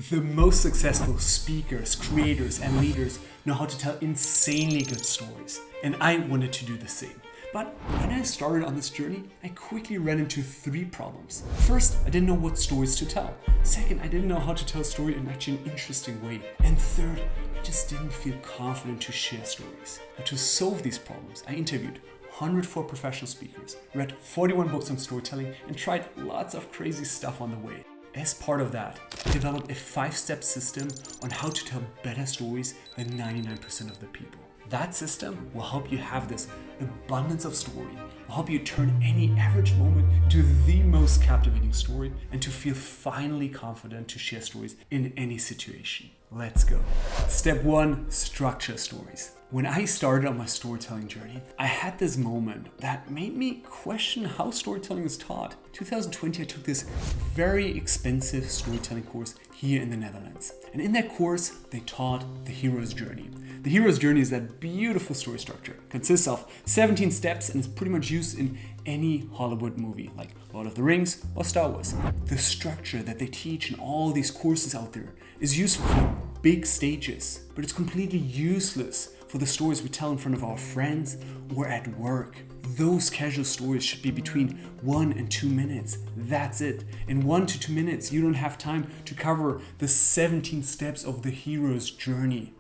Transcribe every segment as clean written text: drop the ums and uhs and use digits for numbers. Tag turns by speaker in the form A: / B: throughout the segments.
A: The most successful speakers, creators, and leaders know how to tell insanely good stories, and I wanted to do the same. But when I started on this journey, I quickly ran into 3 problems. First, I didn't know what stories to tell. Second, I didn't know how to tell a story in actually an interesting way. And third, I just didn't feel confident to share stories. And to solve these problems, I interviewed 104 professional speakers, read 41 books on storytelling, and tried lots of crazy stuff on the way. As part of that, I developed a 5-step system on how to tell better stories than 99% of the people. That system will help you have this abundance of story, will help you turn any average moment into the most captivating story, and to feel finally confident to share stories in any situation. Let's go. Step 1, structure stories. When I started on my storytelling journey, I had this moment that made me question how storytelling is taught. In 2020, I took this very expensive storytelling course here in the Netherlands. And in that course, they taught the hero's journey. The hero's journey is that beautiful story structure. It consists of 17 steps and is pretty much used in any Hollywood movie, like Lord of the Rings or Star Wars. The structure that they teach in all these courses out there is useful for big stages, but it's completely useless for the stories we tell in front of our friends or at work. Those casual stories should be between 1 and 2 minutes. That's it. In 1 to 2 minutes, you don't have time to cover the 17 steps of the hero's journey.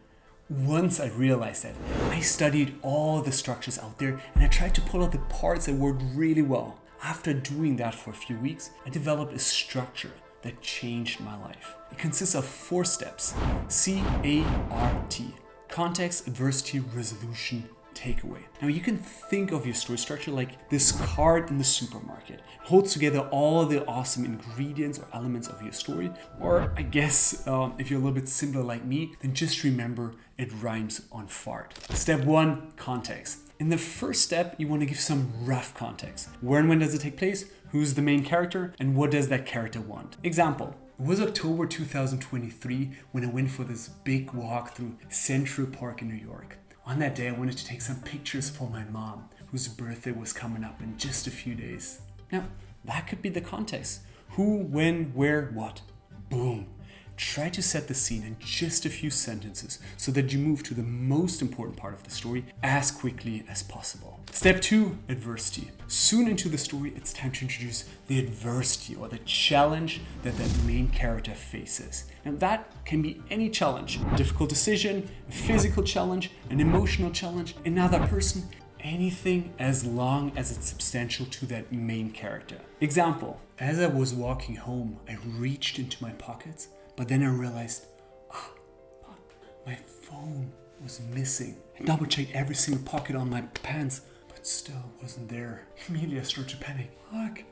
A: Once I realized that, I studied all the structures out there and I tried to pull out the parts that worked really well. After doing that for a few weeks, I developed a structure that changed my life. It consists of 4 steps. CART. Context, adversity, resolution, takeaway. Now you can think of your story structure like this card in the supermarket. It holds together all the awesome ingredients or elements of your story. Or I guess if you're a little bit simpler like me, then just remember it rhymes on fart. Step 1, context. In the first step, you want to give some rough context. Where and when does it take place? Who's the main character? And what does that character want? Example. It was October 2023 when I went for this big walk through Central Park in New York. On that day, I wanted to take some pictures for my mom, whose birthday was coming up in just a few days. Now, that could be the context. Who, when, where, what. Boom. Try to set the scene in just a few sentences so that you move to the most important part of the story as quickly as possible. Step 2, adversity. Soon into the story, it's time to introduce the adversity or the challenge that main character faces. Now that can be any challenge, a difficult decision, a physical challenge, an emotional challenge, another person, anything as long as it's substantial to that main character. Example, as I was walking home, I reached into my pockets, but then I realized, my phone was missing. I double checked every single pocket on my pants, but still wasn't there. Immediately I started to panic. Look,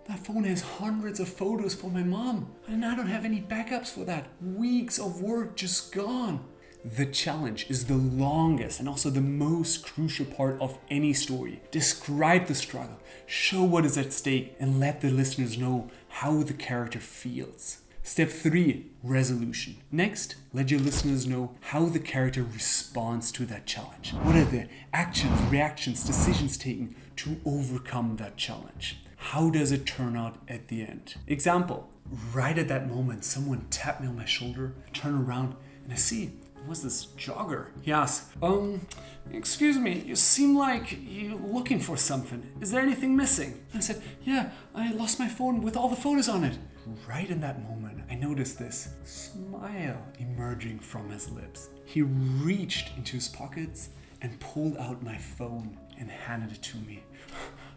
A: that phone has hundreds of photos for my mom, and I don't have any backups for that. Weeks of work just gone. The challenge is the longest and also the most crucial part of any story. Describe the struggle, show what is at stake, and let the listeners know how the character feels. Step 3, resolution. Next, let your listeners know how the character responds to that challenge. What are the actions, reactions, decisions taken to overcome that challenge? How does it turn out at the end? Example, right at that moment, someone tapped me on my shoulder. I turn around and I see, what's this jogger? He asks, excuse me, you seem like you're looking for something. Is there anything missing? And I said, yeah, I lost my phone with all the photos on it. Right in that moment, I noticed this smile emerging from his lips. He reached into his pockets and pulled out my phone and handed it to me.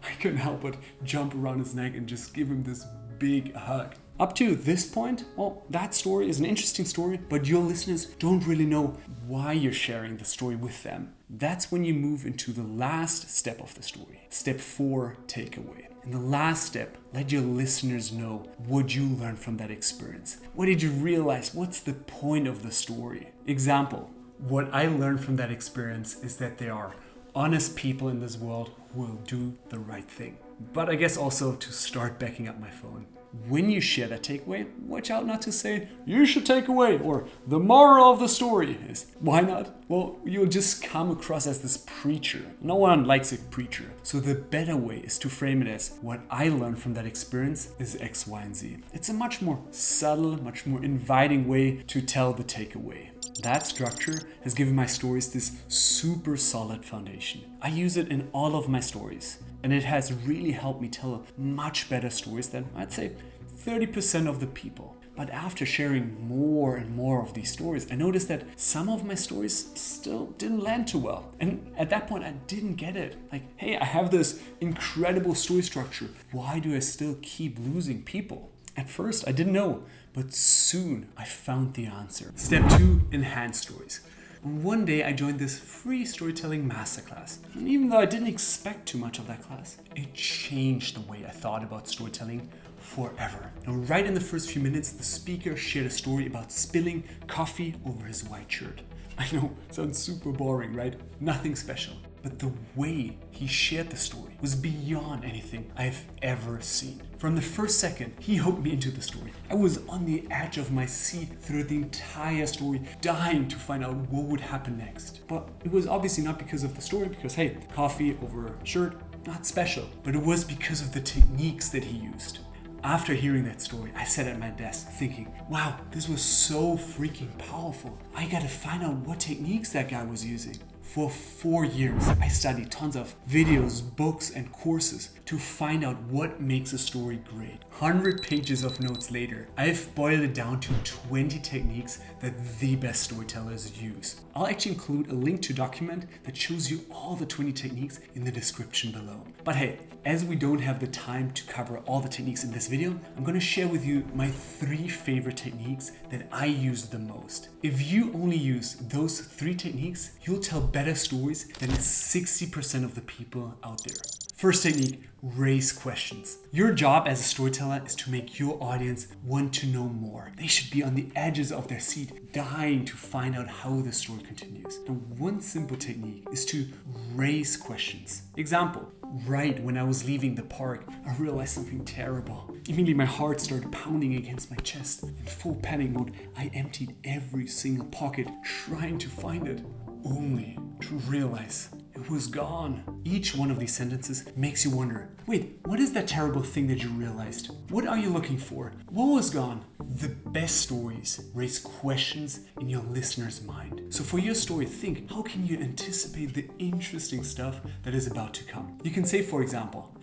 A: I couldn't help but jump around his neck and just give him this big hug. Up to this point, well, that story is an interesting story, but your listeners don't really know why you're sharing the story with them. That's when you move into the last step of the story. Step 4, takeaway. In the last step, let your listeners know what you learned from that experience. What did you realize? What's the point of the story? Example, what I learned from that experience is that there are honest people in this world who will do the right thing. But I guess also to start backing up my phone. when you share that takeaway, watch out not to say, you should take away, or the moral of the story is. Why not? Well, you'll just come across as this preacher. No one likes a preacher. So the better way is to frame it as, what I learned from that experience is X, Y, and Z. It's a much more subtle, much more inviting way to tell the takeaway. That structure has given my stories this super solid foundation. I use it in all of my stories, and it has really helped me tell much better stories than, I'd say, 30% of the people. But after sharing more and more of these stories, I noticed that some of my stories still didn't land too well. And at that point, I didn't get it. Like, hey, I have this incredible story structure. Why do I still keep losing people? At first, I didn't know, but soon I found the answer. Step 2, enhance stories. One day I joined this free storytelling masterclass. And even though I didn't expect too much of that class, it changed the way I thought about storytelling forever. Now, right in the first few minutes, the speaker shared a story about spilling coffee over his white shirt. I know, sounds super boring, right? Nothing special. But the way he shared the story was beyond anything I've ever seen. From the first second he hooked me into the story, I was on the edge of my seat through the entire story, dying to find out what would happen next. But it was obviously not because of the story, because hey, coffee over shirt, not special. But it was because of the techniques that he used. After hearing that story, I sat at my desk thinking, wow, this was so freaking powerful. I gotta find out what techniques that guy was using. For 4 years, I studied tons of videos, books, and courses to find out what makes a story great. 100 pages of notes later, I've boiled it down to 20 techniques that the best storytellers use. I'll actually include a link to a document that shows you all the 20 techniques in the description below. But hey, as we don't have the time to cover all the techniques in this video, I'm going to share with you my 3 favorite techniques that I use the most. If you only use those 3 techniques, you'll tell better stories than 60% of the people out there. First technique, raise questions. Your job as a storyteller is to make your audience want to know more. They should be on the edges of their seat, dying to find out how the story continues. And one simple technique is to raise questions. Example, right when I was leaving the park, I realized something terrible. Immediately my heart started pounding against my chest. In full panic mode, I emptied every single pocket trying to find it, only to realize it was gone. Each one of these sentences makes you wonder, wait, what is that terrible thing that you realized? What are you looking for? What was gone? The best stories raise questions in your listener's mind. So for your story, think, how can you anticipate the interesting stuff that is about to come? You can say, for example,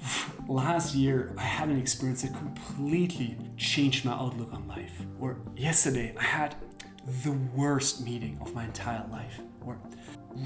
A: last year I had an experience that completely changed my outlook on life. Or yesterday I had the worst meeting of my entire life. Or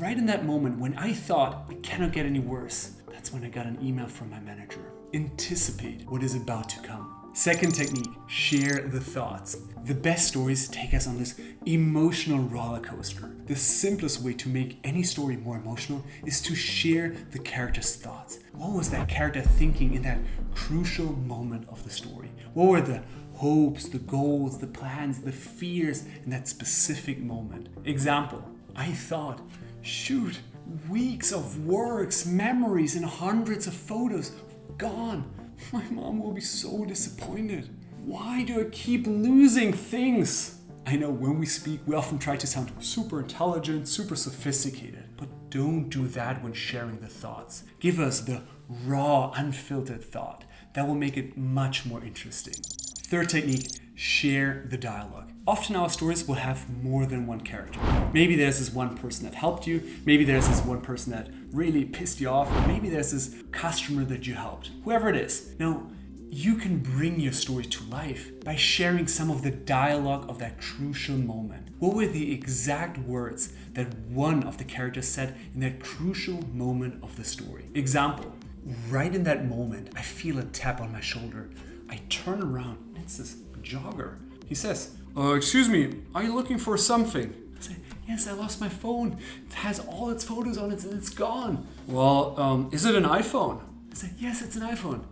A: right in that moment when I thought it cannot get any worse, that's when I got an email from my manager. Anticipate what is about to come. Second technique, share the thoughts. The best stories take us on this emotional roller coaster. The simplest way to make any story more emotional is to share the character's thoughts. What was that character thinking in that crucial moment of the story? What were the hopes, the goals, the plans, the fears in that specific moment? Example, I thought, shoot, weeks of works, memories, and hundreds of photos gone. My mom will be so disappointed. Why do I keep losing things? I know when we speak, we often try to sound super intelligent, super sophisticated, but don't do that when sharing the thoughts. Give us the raw, unfiltered thought. That will make it much more interesting. Third technique, share the dialogue. Often our stories will have more than one character. Maybe there's this one person that helped you, maybe there's this one person that really pissed you off, or maybe there's this customer that you helped. Whoever it is. Now, you can bring your story to life by sharing some of the dialogue of that crucial moment. What were the exact words that one of the characters said in that crucial moment of the story? Example, right in that moment, I feel a tap on my shoulder. I turn around, and it's this jogger. He says, excuse me, are you looking for something? I say, yes, I lost my phone. It has all its photos on it and it's gone. Well, is it an iPhone? I say, yes, it's an iPhone.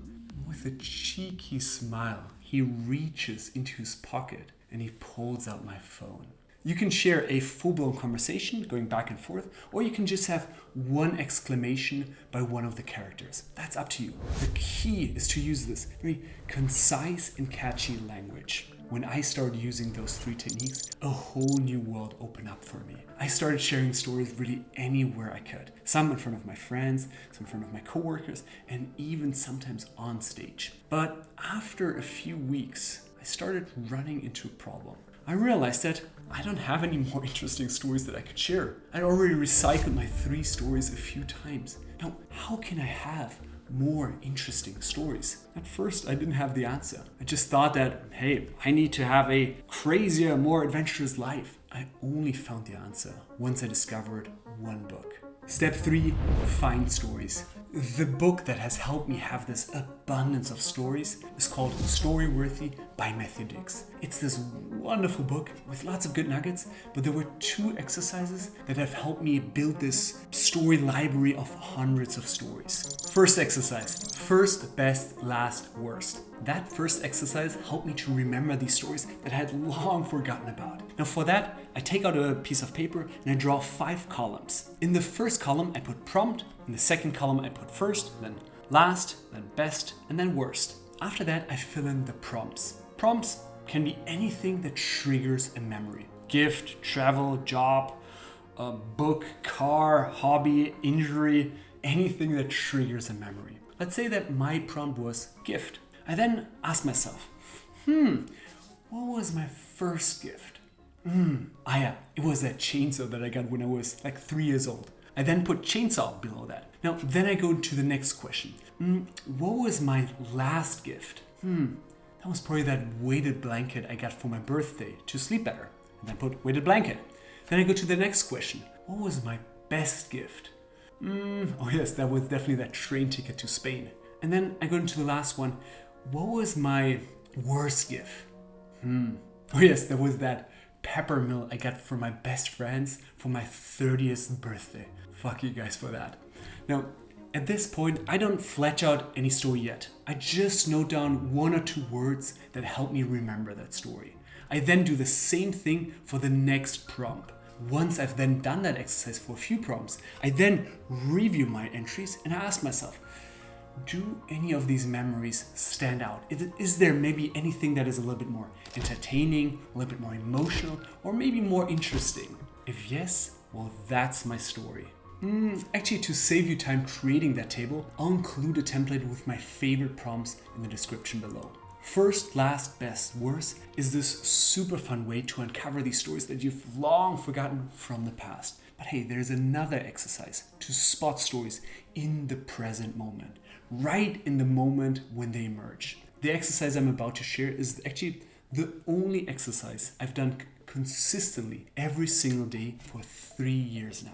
A: With a cheeky smile, he reaches into his pocket and he pulls out my phone. You can share a full-blown conversation going back and forth, or you can just have one exclamation by one of the characters. That's up to you. The key is to use this very concise and catchy language. When I started using those 3 techniques, a whole new world opened up for me. I started sharing stories really anywhere I could. Some in front of my friends, some in front of my coworkers, and even sometimes on stage. But after a few weeks, I started running into a problem. I realized that I don't have any more interesting stories that I could share. I'd already recycled my 3 stories a few times. Now, how can I have more interesting stories? At first, I didn't have the answer. I just thought that, hey, I need to have a crazier, more adventurous life. I only found the answer once I discovered one book. Step 3, find stories. The book that has helped me have this abundance of stories is called Storyworthy by Matthew Dix. It's this wonderful book with lots of good nuggets, but there were 2 exercises that have helped me build this story library of hundreds of stories. First exercise, first, best, last, worst. That first exercise helped me to remember these stories that I had long forgotten about. Now for that, I take out a piece of paper and I draw 5 columns. In the first column, I put prompt. In the second column, I put first, then last, then best, and then worst. After that, I fill in the prompts. Prompts can be anything that triggers a memory. Gift, travel, job, a book, car, hobby, injury, anything that triggers a memory. Let's say that my prompt was gift. I then ask myself, what was my first gift? It was that chainsaw that I got when I was like 3 years old. I then put chainsaw below that. Now, then I go to the next question. What was my last gift? That was probably that weighted blanket I got for my birthday to sleep better. And then put weighted blanket. Then I go to the next question. What was my best gift? Oh yes, that was definitely that train ticket to Spain. And then I go into the last one. What was my worst gift? Oh yes, that was that peppermill I got for my best friends for my 30th birthday. Fuck you guys for that. Now, at this point, I don't fletch out any story yet. I just note down 1 or 2 words that help me remember that story. I then do the same thing for the next prompt. Once I've then done that exercise for a few prompts, I then review my entries and I ask myself, do any of these memories stand out? Is there maybe anything that is a little bit more entertaining, a little bit more emotional, or maybe more interesting? If yes, well, that's my story. Actually, to save you time creating that table, I'll include a template with my favorite prompts in the description below. First, last, best, worst is this super fun way to uncover these stories that you've long forgotten from the past. But hey, there's another exercise to spot stories in the present moment, right in the moment when they emerge. The exercise I'm about to share is actually the only exercise I've done consistently every single day for 3 years now.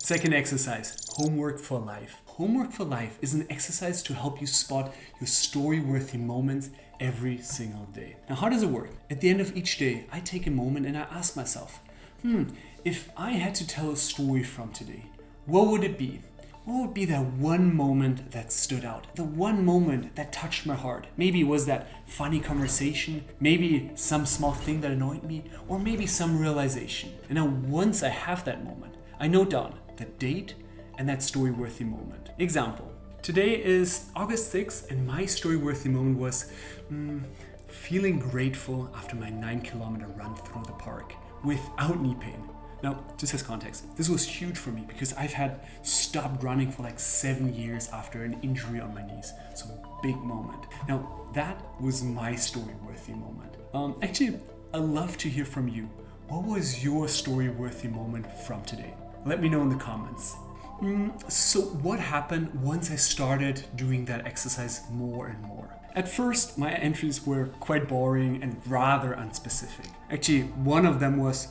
A: Second exercise, homework for life. Homework for life is an exercise to help you spot your story-worthy moments every single day. Now, how does it work? At the end of each day, I take a moment and I ask myself, if I had to tell a story from today, what would it be? What would be that one moment that stood out? The one moment that touched my heart? Maybe it was that funny conversation, maybe some small thing that annoyed me, or maybe some realization. And now once I have that moment, I note down the date and that story-worthy moment. Example, today is August 6th and my story-worthy moment was feeling grateful after my 9-kilometer run through the park without knee pain. Now, just as context, this was huge for me because I've had stopped running for like 7 years after an injury on my knees. So big moment. Now, that was my story-worthy moment. Actually, I'd love to hear from you. What was your story-worthy moment from today? Let me know in the comments. So what happened once I started doing that exercise more and more? At first, my entries were quite boring and rather unspecific. Actually, one of them was,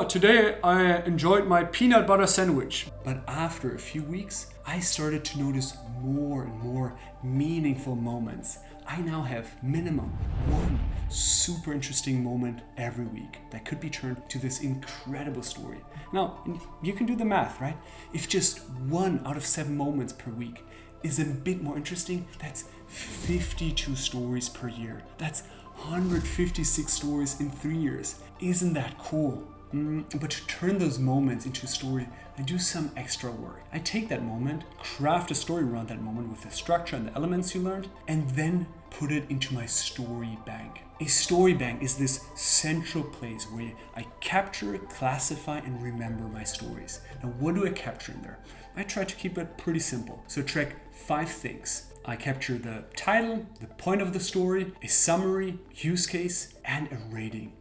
A: today I enjoyed my peanut butter sandwich. But after a few weeks, I started to notice more and more meaningful moments. I now have minimum 1 super interesting moment every week that could be turned to this incredible story. Now, you can do the math, right? If just 1 out of 7 moments per week is a bit more interesting, that's 52 stories per year. That's 156 stories in 3 years. Isn't that cool? But to turn those moments into a story, I do some extra work. I take that moment, craft a story around that moment with the structure and the elements you learned, and then put it into my story bank. A story bank is this central place where I capture, classify, and remember my stories. Now, what do I capture in there? I try to keep it pretty simple. So track 5 things. I capture the title, the point of the story, a summary, use case, and a rating.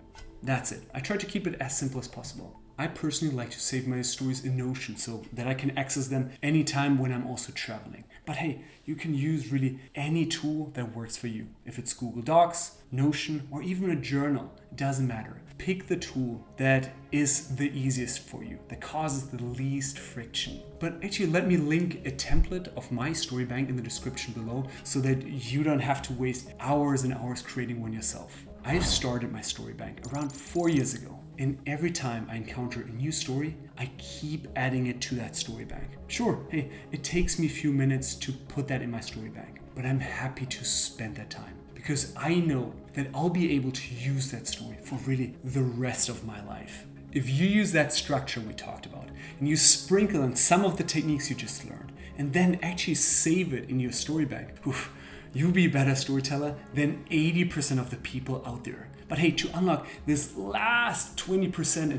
A: That's it. I try to keep it as simple as possible. I personally like to save my stories in Notion so that I can access them anytime when I'm also traveling. But hey, you can use really any tool that works for you. If it's Google Docs, Notion, or even a journal, it doesn't matter. Pick the tool that is the easiest for you, that causes the least friction. But actually, let me link a template of my story bank in the description below so that you don't have to waste hours and hours creating one yourself. I've started my story bank around 4 years ago. And every time I encounter a new story, I keep adding it to that story bank. Sure, hey, it takes me a few minutes to put that in my story bank, but I'm happy to spend that time because I know that I'll be able to use that story for really the rest of my life. If you use that structure we talked about and you sprinkle in some of the techniques you just learned and then actually save it in your story bank, you'll be a better storyteller than 80% of the people out there. But hey, to unlock this last 20%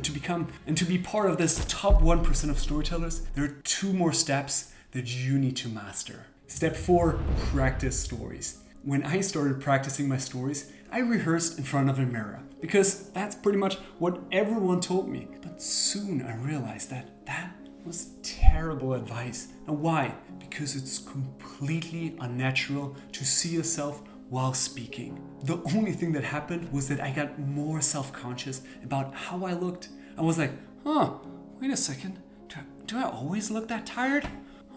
A: and to be part of this top 1% of storytellers, there are 2 more steps that you need to master. Step 4, practice stories. When I started practicing my stories, I rehearsed in front of a mirror because that's pretty much what everyone told me. But soon I realized that that was terrible advice. And why? Because it's completely unnatural to see yourself while speaking. The only thing that happened was that I got more self-conscious about how I looked. I was like, wait a second, do I always look that tired?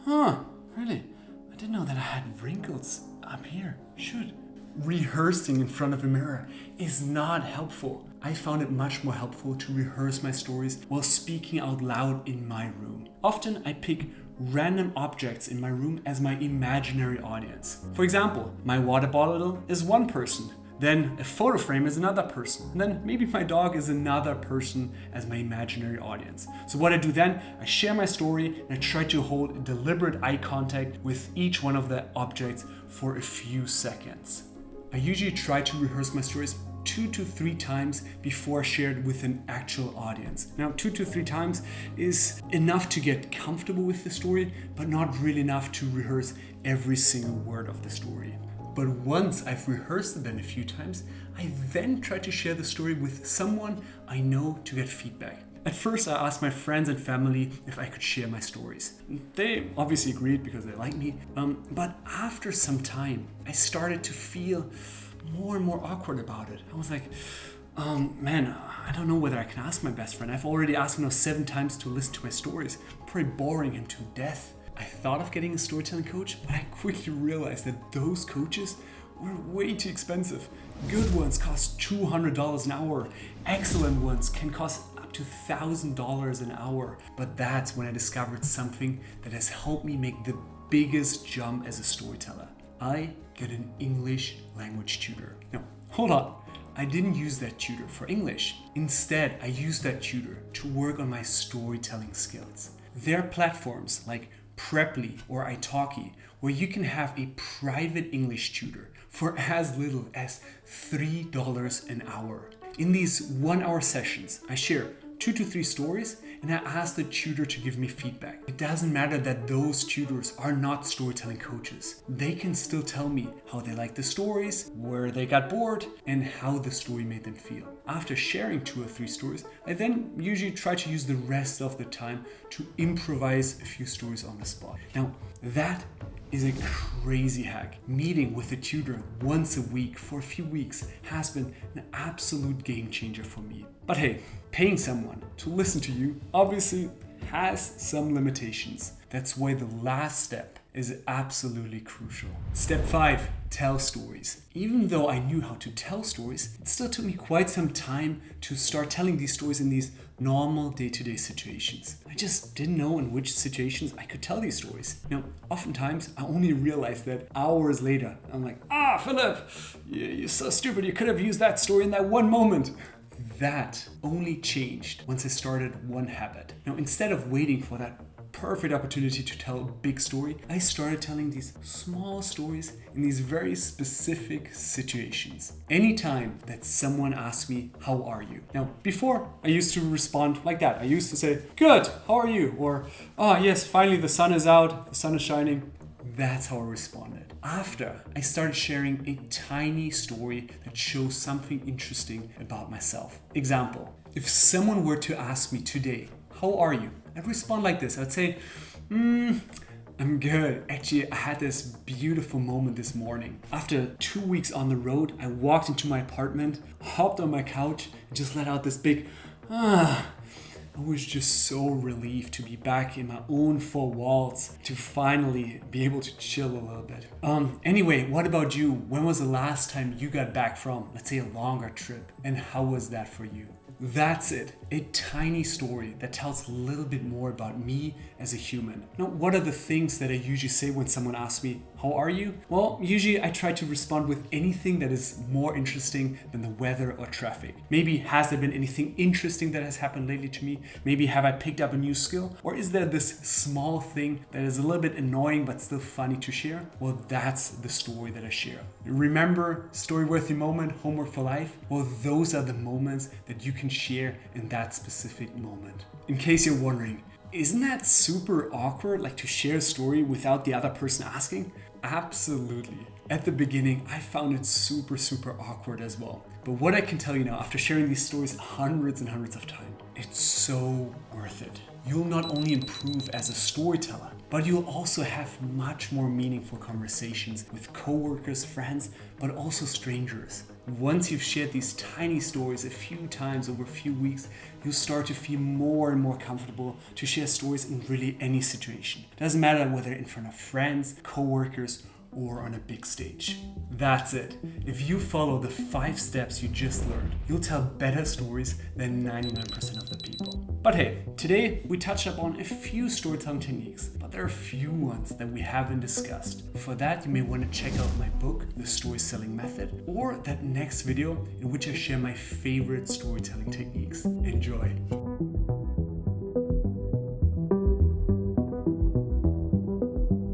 A: Really? I didn't know that I had wrinkles up here. Should. Rehearsing in front of a mirror is not helpful. I found it much more helpful to rehearse my stories while speaking out loud in my room. Often I pick random objects in my room as my imaginary audience. For example, my water bottle is one person, then a photo frame is another person, and then maybe my dog is another person as my imaginary audience. So what I do then, I share my story and I try to hold deliberate eye contact with each one of the objects for a few seconds. I usually try to rehearse my stories 2 to 3 times before I share it with an actual audience. Now, 2 to 3 times is enough to get comfortable with the story, but not really enough to rehearse every single word of the story. But once I've rehearsed it then a few times, I then try to share the story with someone I know to get feedback. At first, I asked my friends and family if I could share my stories. They obviously agreed because they like me, but after some time, I started to feel more and more awkward about it. I was like, man, I don't know whether I can ask my best friend. I've already asked him now 7 times to listen to my stories. I'm probably boring him to death. I thought of getting a storytelling coach, but I quickly realized that those coaches were way too expensive. Good ones cost $200 an hour. Excellent ones can cost up to $1,000 an hour. But that's when I discovered something that has helped me make the biggest jump as a storyteller. I get an English language tutor. No, hold on. I didn't use that tutor for English. Instead, I used that tutor to work on my storytelling skills. There are platforms like Preply or Italki where you can have a private English tutor for as little as $3 an hour. In these 1-hour sessions, I share 2 to 3 stories and I ask the tutor to give me feedback. It doesn't matter that those tutors are not storytelling coaches. They can still tell me how they like the stories, where they got bored, and how the story made them feel. After sharing 2 or 3 stories, I then usually try to use the rest of the time to improvise a few stories on the spot. Now, that is a crazy hack. Meeting with a tutor once a week for a few weeks has been an absolute game changer for me. But hey, paying someone to listen to you obviously has some limitations. That's why the last step is absolutely crucial. Step 5, tell stories. Even though I knew how to tell stories, it still took me quite some time to start telling these stories in these normal day-to-day situations. I just didn't know in which situations I could tell these stories. Now, oftentimes I only realized that hours later. I'm like, Philip, you're so stupid. You could have used that story in that one moment. That only changed once I started one habit. Now, instead of waiting for that perfect opportunity to tell a big story, I started telling these small stories in these very specific situations. Anytime that someone asks me, how are you? Now, before I used to respond like that. I used to say, good, how are you? Or, oh yes, finally the sun is out, the sun is shining. That's how I responded. After, I started sharing a tiny story that shows something interesting about myself. Example, if someone were to ask me today, how are you? I'd respond like this. I'd say, I'm good. Actually, I had this beautiful moment this morning. After 2 weeks on the road, I walked into my apartment, hopped on my couch, and just let out this big, I was just so relieved to be back in my own four walls, to finally be able to chill a little bit. Anyway, what about you? When was the last time you got back from, let's say, a longer trip? And how was that for you? That's it. A tiny story that tells a little bit more about me as a human. Now, what are the things that I usually say when someone asks me, how are you? Well, usually I try to respond with anything that is more interesting than the weather or traffic. Maybe, has there been anything interesting that has happened lately to me? Maybe, have I picked up a new skill? Or is there this small thing that is a little bit annoying but still funny to share? Well, that's the story that I share. Remember, story-worthy moment, homework for life? Well, those are the moments that you can share in that specific moment. In case you're wondering, isn't that super awkward, like to share a story without the other person asking? Absolutely. At the beginning, I found it super awkward as well. But what I can tell you now, after sharing these stories hundreds and hundreds of times, it's so worth it. You'll not only improve as a storyteller, but you'll also have much more meaningful conversations with coworkers, friends, but also strangers. Once you've shared these tiny stories a few times over a few weeks, you'll start to feel more and more comfortable to share stories in really any situation. Doesn't matter whether in front of friends, coworkers, or on a big stage. That's it. If you follow the 5 steps you just learned, you'll tell better stories than 99% of the people. But hey, today we touched upon a few storytelling techniques, but there are a few ones that we haven't discussed. For that, you may want to check out my book, The Story Selling Method, or that next video in which I share my favorite storytelling techniques. Enjoy.